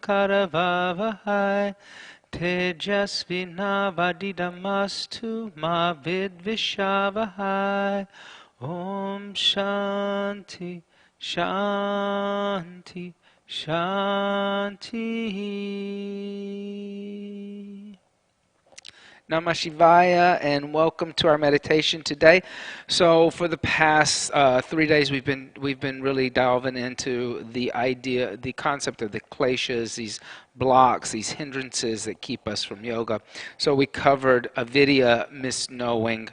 Tamasamakarvavahai Tejasvinavadidamastu ma vidvishavahai. Om Shanti Shanti Shanti. Namah Shivaya, and welcome to our meditation today. So, for the past 3 days, we've been really delving into the concept of the kleshas, these blocks, these hindrances that keep us from yoga. So, we covered avidya, misknowing,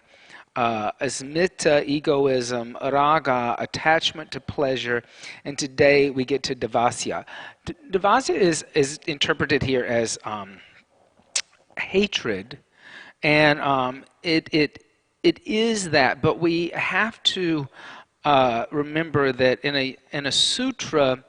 asmita, egoism, raga, attachment to pleasure, and today we get to Dvasya. Dvasya is interpreted here as hatred. And it is that, but we have to remember that in a sutra,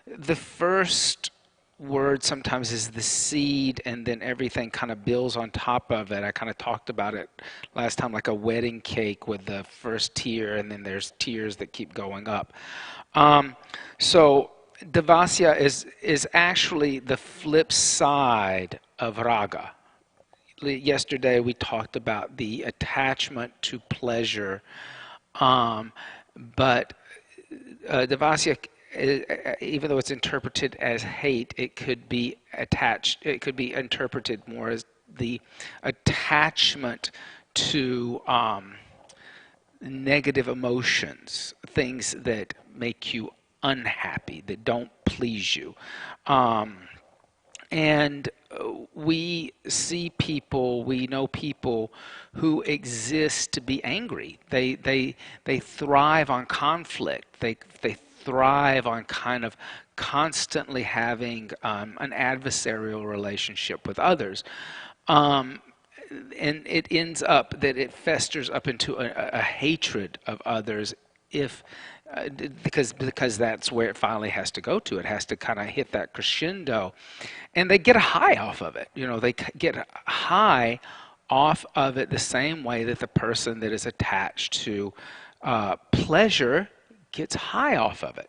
the first word sometimes is the seed, and then everything kind of builds on top of it. I kind of talked about it last time, like a wedding cake with the first tier, and then there's tiers that keep going up. So Dvasya is actually the flip side of raga. Yesterday we talked about the attachment to pleasure, but Dvasya, even though it's interpreted as hate, it could be interpreted more as the attachment to negative emotions, things that make you unhappy, that don't please you. And we see people, we know people who exist to be angry. They thrive on conflict. They thrive on kind of constantly having an adversarial relationship with others. And it ends up that it festers up into a hatred of others because that's where it finally has to go to. It has to kind of hit that crescendo, and they get a high off of it. They get high off of it the same way that the person that is attached to pleasure gets high off of it.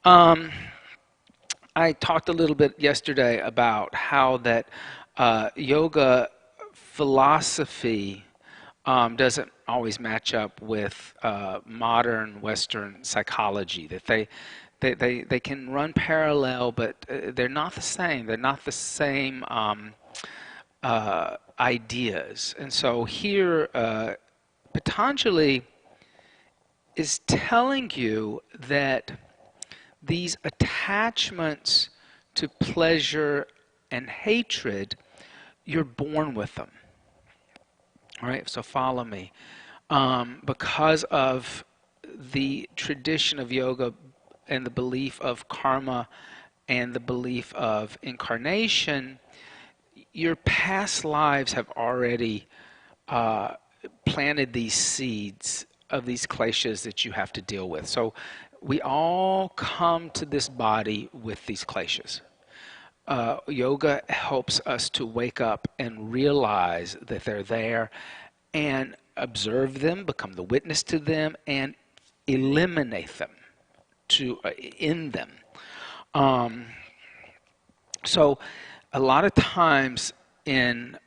I talked a little bit yesterday about how that yoga philosophy doesn't always match up with modern Western psychology, that they can run parallel, but they're not the same. They're not the same ideas. And so here, Patanjali is telling you that these attachments to pleasure and hatred, you're born with them. All right, so follow me. Because of the tradition of yoga and the belief of karma and the belief of incarnation, your past lives have already planted these seeds of these kleshas that you have to deal with. So we all come to this body with these kleshas. Yoga helps us to wake up and realize that they're there and observe them, become the witness to them, and eliminate them, to end them. So a lot of times in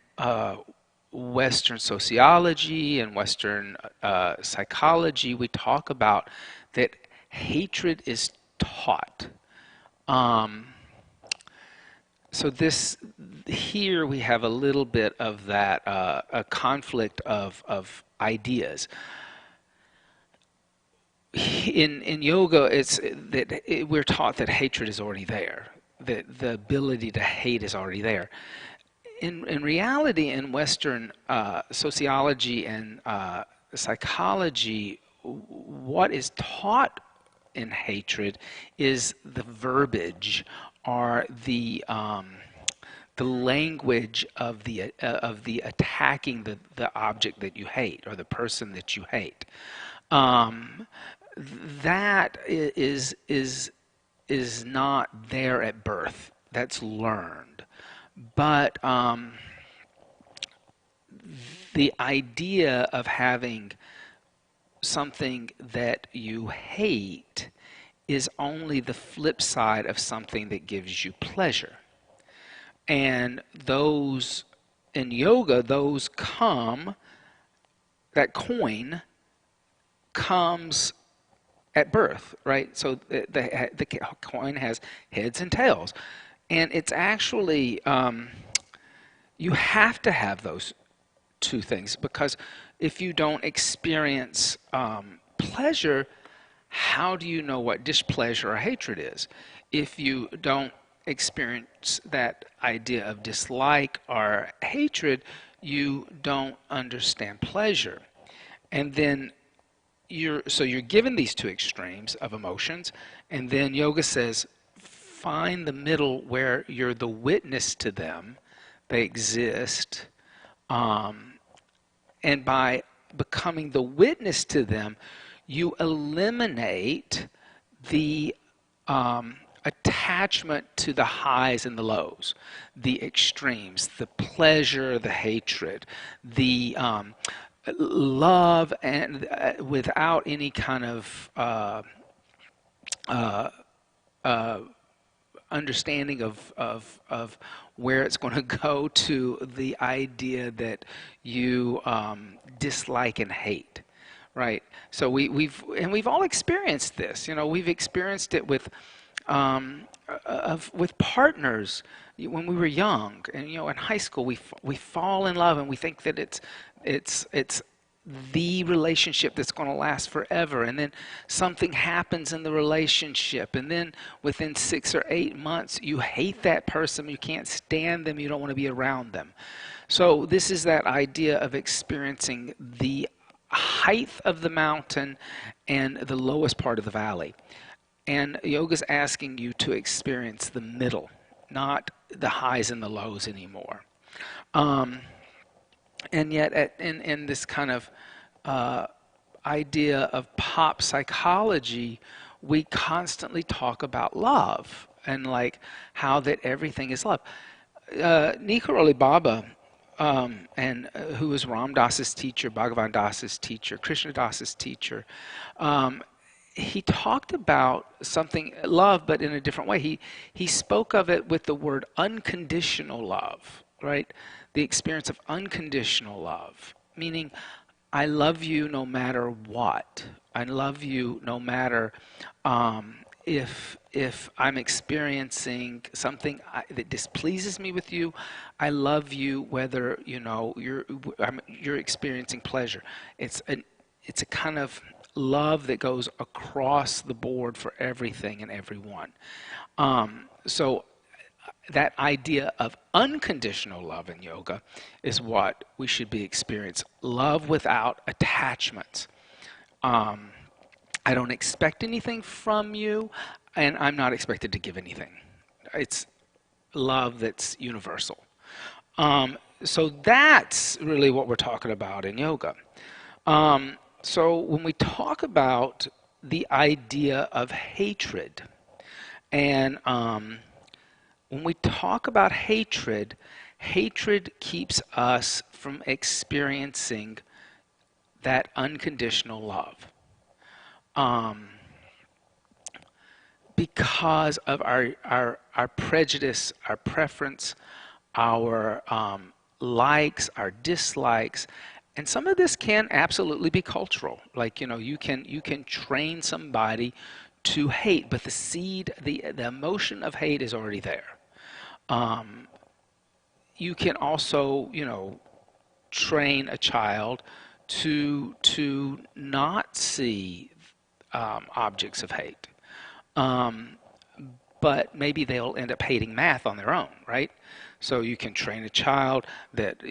Western sociology and Western psychology, we talk about that hatred is taught. So here we have a little bit of that, a conflict of ideas. In yoga, it's that we're taught that hatred is already there, that the ability to hate is already there. In reality, in Western sociology and psychology, what is taught in hatred is the verbiage, or the language of the attacking the object that you hate or the person that you hate. That is not there at birth. That's learned. But the idea of having something that you hate is only the flip side of something that gives you pleasure. And those in yoga, those come, that coin comes at birth, right? So the coin has heads and tails. And it's actually, you have to have those two things, because if you don't experience pleasure, how do you know what displeasure or hatred is? If you don't experience that idea of dislike or hatred, you don't understand pleasure. And then you're given these two extremes of emotions, and then yoga says find the middle where you're the witness to them. They exist. And by becoming the witness to them, you eliminate the attachment to the highs and the lows, the extremes, the pleasure, the hatred, the love, and without any kind of understanding of where it's going to go, to the idea that you dislike and hate, right? So we've all experienced this. We've experienced it with with partners when we were young, and in high school we fall in love and we think that it's the relationship that's going to last forever, and then something happens in the relationship, and then within 6 or 8 months you hate that person, you can't stand them, you don't want to be around them. So this is that idea of experiencing the height of the mountain and the lowest part of the valley. And yoga's asking you to experience the middle, not the highs and the lows anymore. And yet, in this kind of idea of pop psychology, we constantly talk about love and like how that everything is love. Nikaroli Baba, who was Ram Dass's teacher, Bhagavan Dass's teacher, Krishna Dass's teacher, he talked about something, love, but in a different way. He spoke of it with the word unconditional love, right? The experience of unconditional love, meaning I love you no matter what. I love you no matter if I'm experiencing something that displeases me with you. I love you whether you're experiencing pleasure. It's a kind of love that goes across the board for everything and everyone. So that idea of unconditional love in yoga is what we should be experiencing. Love without attachments. I don't expect anything from you, and I'm not expected to give anything. It's love that's universal. So that's really what we're talking about in yoga. So when we talk about the idea of hatred, and when we talk about hatred, hatred keeps us from experiencing that unconditional love. Because of our prejudice, our preference, our likes, our dislikes. And some of this can absolutely be cultural. Like, you can train somebody to hate, but the seed, the emotion of hate is already there. You can also, train a child to not see objects of hate. But maybe they'll end up hating math on their own, right? So you can train a child that,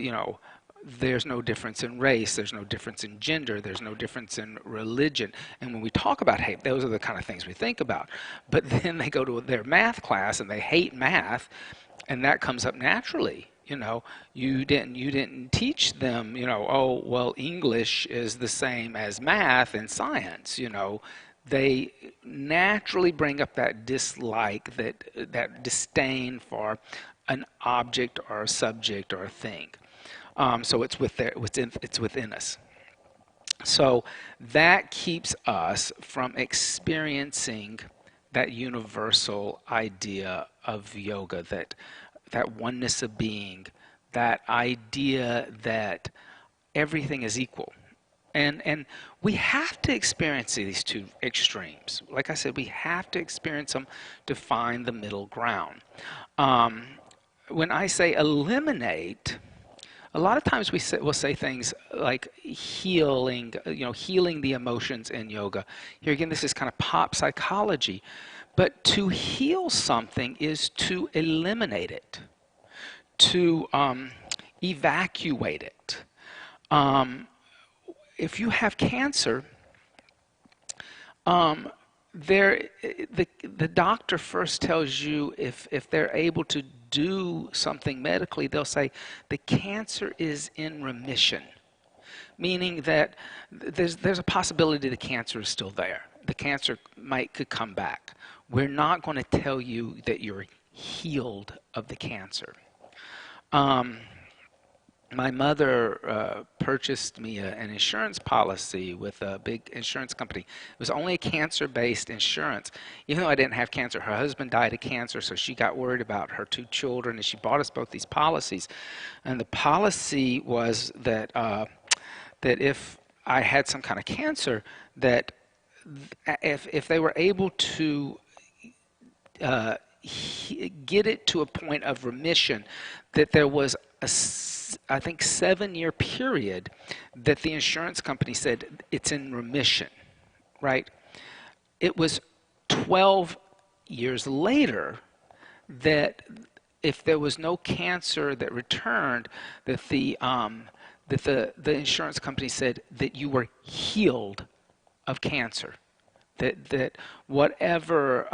there's no difference in race, there's no difference in gender, there's no difference in religion. And when we talk about hate, those are the kind of things we think about. But then they go to their math class and they hate math, and that comes up naturally. You didn't teach them, oh, well, English is the same as math and science, They naturally bring up that dislike, that disdain for an object or a subject or a thing. So it's within us. So that keeps us from experiencing that universal idea of yoga, that oneness of being, that idea that everything is equal. And we have to experience these two extremes. Like I said, we have to experience them to find the middle ground. Um, when I say eliminate, a lot of times we'll say things like healing, healing the emotions in yoga. Here again, this is kind of pop psychology. But to heal something is to eliminate it, to evacuate it. Um, if you have cancer, the doctor first tells you if they're able to do something medically, they'll say the cancer is in remission, meaning that there's a possibility the cancer is still there. The cancer could come back. We're not going to tell you that you're healed of the cancer. My mother purchased me an insurance policy with a big insurance company. It was only a cancer-based insurance. Even though I didn't have cancer, her husband died of cancer, so she got worried about her two children, and she bought us both these policies. And the policy was that that if I had some kind of cancer, that if they were able to get it to a point of remission, that there was I think 7-year period that the insurance company said it's in remission, right? It was 12 years later that if there was no cancer that returned, that the insurance company said that you were healed of cancer, that whatever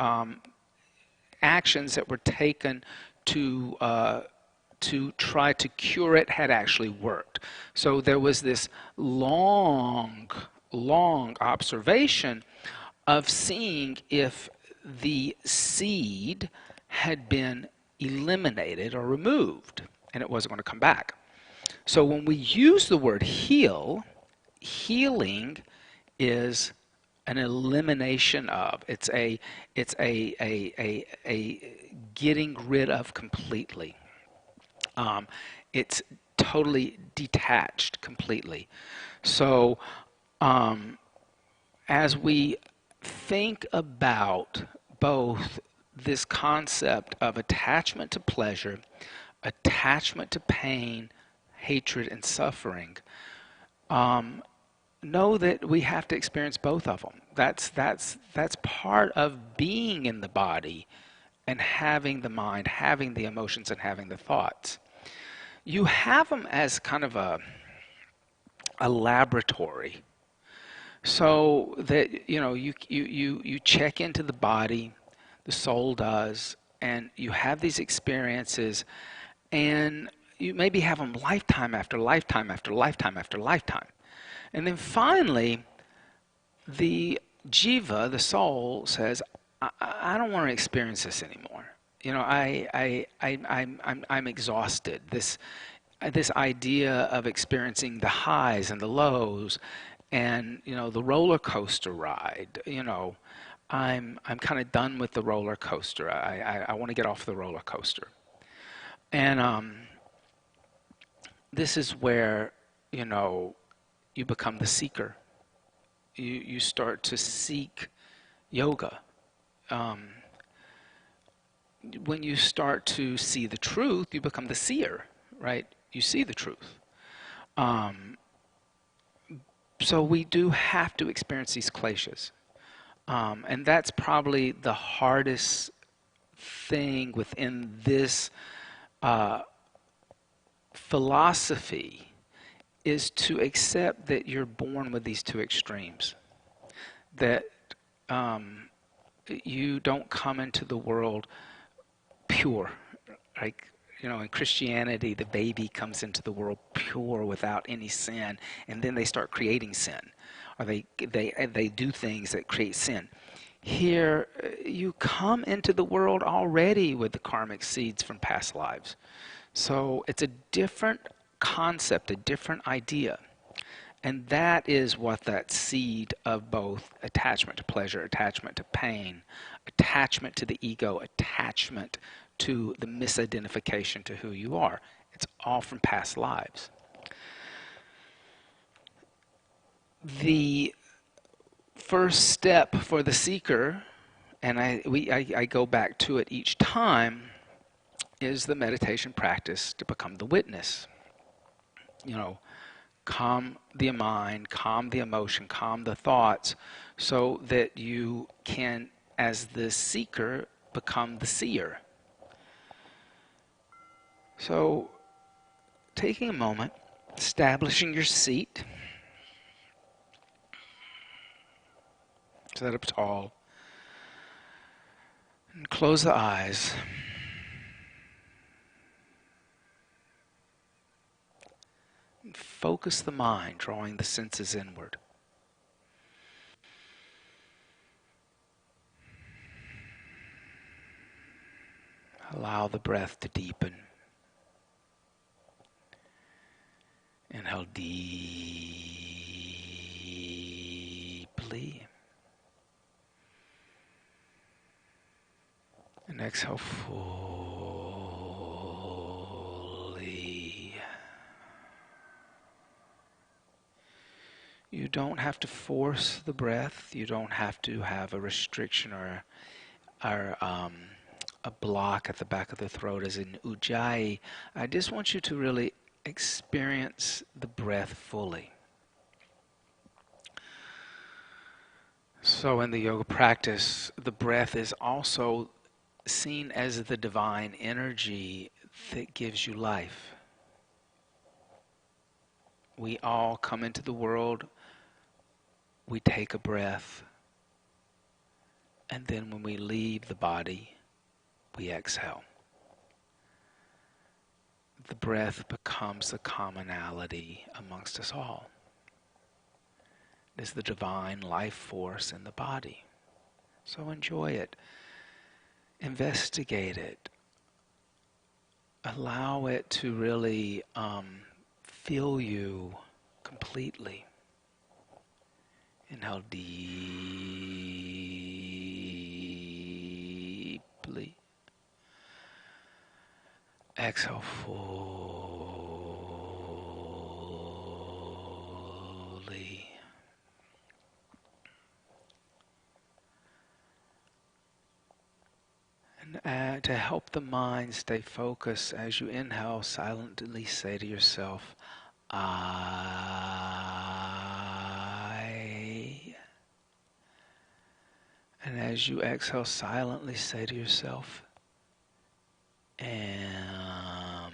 actions that were taken to try to cure it had actually worked. So there was this long observation of seeing if the seed had been eliminated or removed, and it wasn't going to come back. So when we use the word heal, healing is an elimination of. It's a getting rid of completely. It's totally detached completely. So as we think about both this concept of attachment to pleasure, attachment to pain, hatred, and suffering, know that we have to experience both of them. That's part of being in the body and having the mind, having the emotions, and having the thoughts. You have them as kind of a laboratory, so that you check into the body, the soul does, and you have these experiences, and you maybe have them lifetime after lifetime after lifetime after lifetime. And then finally, the jiva, the soul, says, I don't want to experience this anymore. I'm exhausted. This idea of experiencing the highs and the lows, and the roller coaster ride. I'm kind of done with the roller coaster. I want to get off the roller coaster. And this is where you become the seeker. You start to seek yoga. When you start to see the truth, you become the seer, right? You see the truth. So we do have to experience these kleshas. And that's probably the hardest thing within this philosophy, is to accept that you're born with these two extremes. That you don't come into the world pure. Like, in Christianity, the baby comes into the world pure without any sin, and then they start creating sin, or they do things that create sin. Here, you come into the world already with the karmic seeds from past lives. So it's a different concept, a different idea. And that is what that seed of both attachment to pleasure, attachment to pain, attachment to the ego, attachment to the misidentification to who you are. It's all from past lives. The first step for the seeker, and I go back to it each time, is the meditation practice to become the witness. Calm the mind, calm the emotion, calm the thoughts, so that you can, as the seeker, become the seer. So, taking a moment, establishing your seat, sit up tall, and close the eyes. And focus the mind, drawing the senses inward. Allow the breath to deepen. Inhale deeply. And exhale fully. You don't have to force the breath. You don't have to have a restriction or a block at the back of the throat as in ujjayi. I just want you to really experience the breath fully. So in the yoga practice, the breath is also seen as the divine energy that gives you life. We all come into the world, we take a breath, and then when we leave the body, we exhale. The breath becomes the commonality amongst us all. It is the divine life force in the body. So enjoy it. Investigate it. Allow it to really fill you completely. Inhale deeply. Exhale fully. And to help the mind stay focused, as you inhale, silently say to yourself, I. And as you exhale, silently say to yourself, am.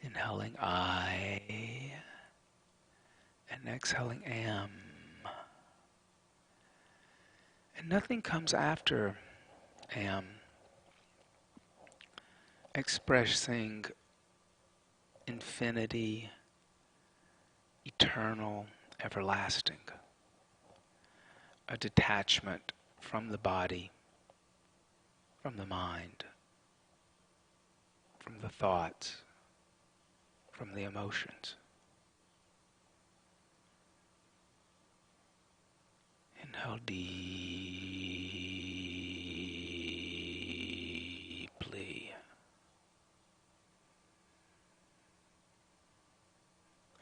Inhaling I, and exhaling am. And nothing comes after am, expressing infinity, eternal, everlasting. A detachment from the body, from the mind, from the thoughts, from the emotions. Inhale deeply.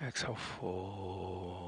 Exhale fully.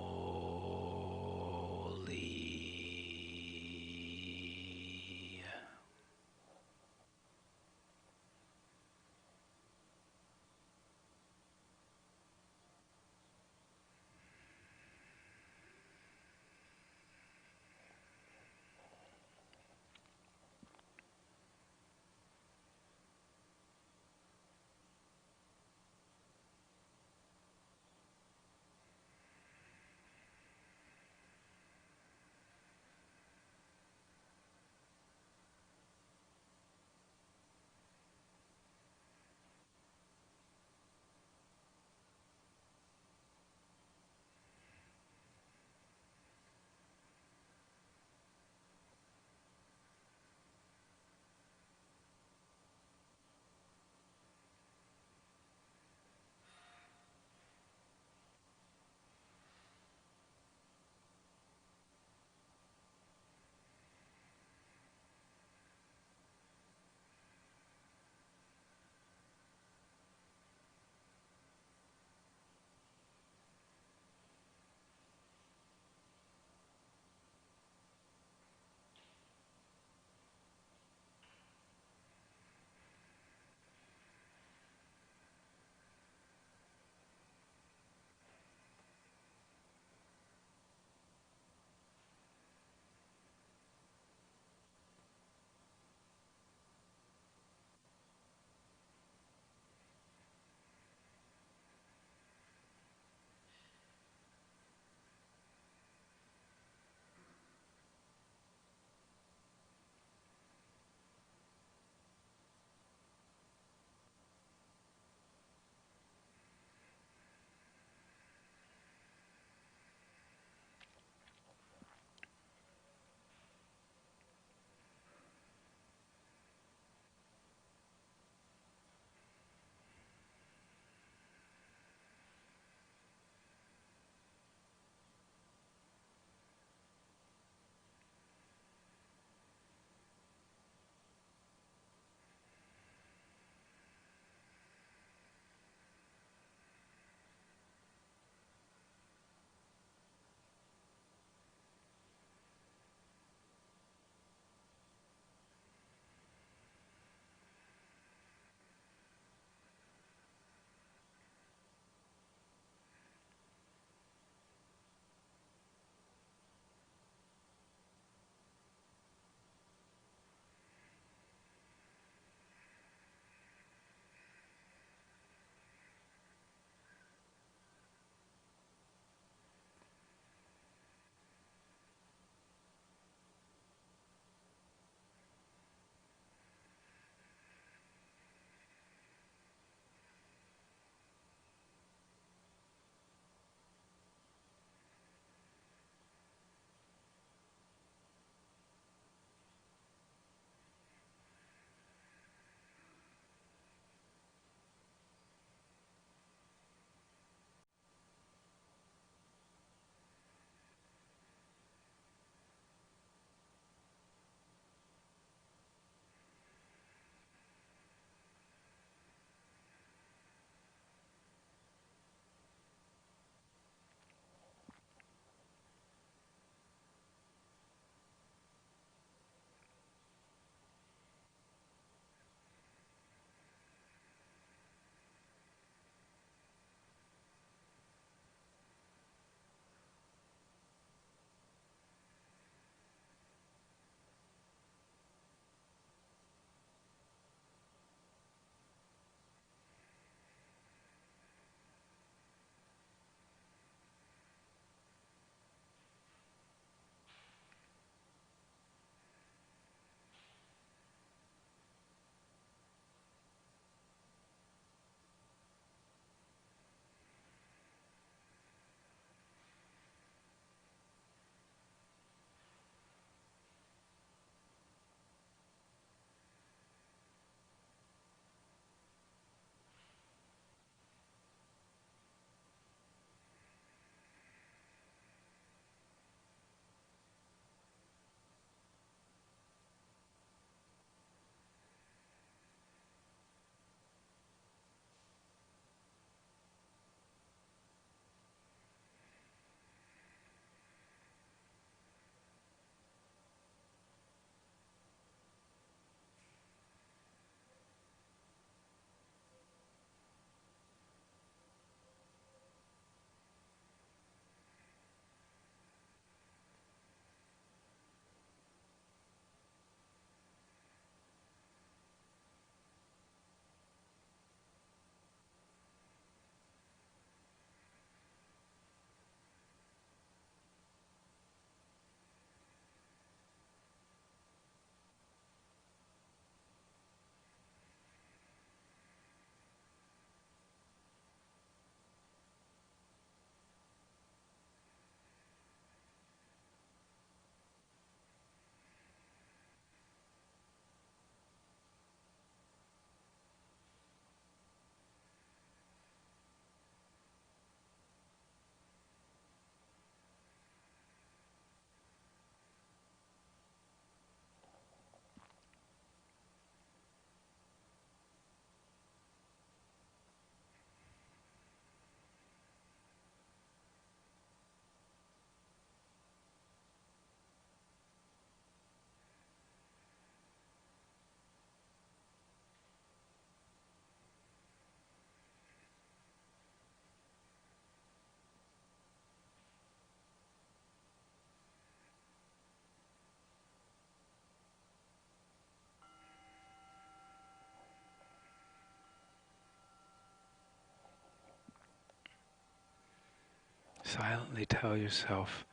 Silently tell yourself,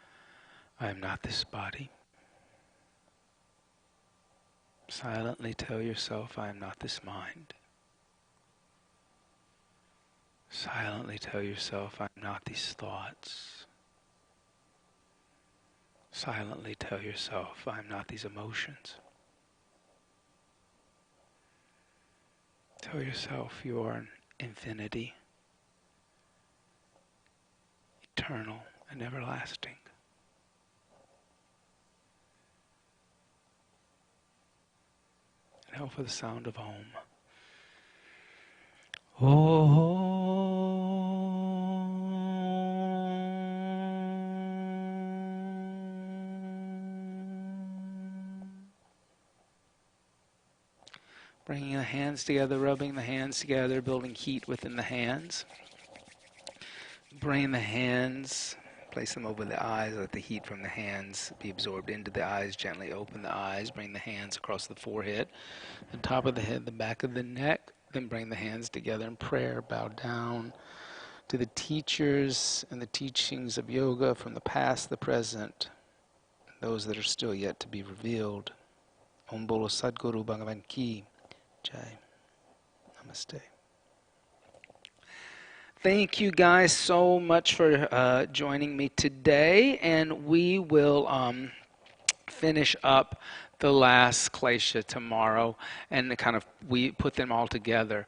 I am not this body. Silently tell yourself, I am not this mind. Silently tell yourself, I am not these thoughts. Silently tell yourself, I am not these emotions. Tell yourself you are an infinity, eternal and everlasting. And now for the sound of Om. Bringing the hands together, rubbing the hands together, building heat within the hands. Bring the hands, place them over the eyes, let the heat from the hands be absorbed into the eyes. Gently open the eyes, bring the hands across the forehead, the top of the head, the back of the neck. Then bring the hands together in prayer, bow down to the teachers and the teachings of yoga from the past, the present, those that are still yet to be revealed. Om Bolo Sadguru Bhagavan Ki Jai. Namaste. Thank you guys so much for joining me today, and we will finish up the last klesha tomorrow, and we put them all together.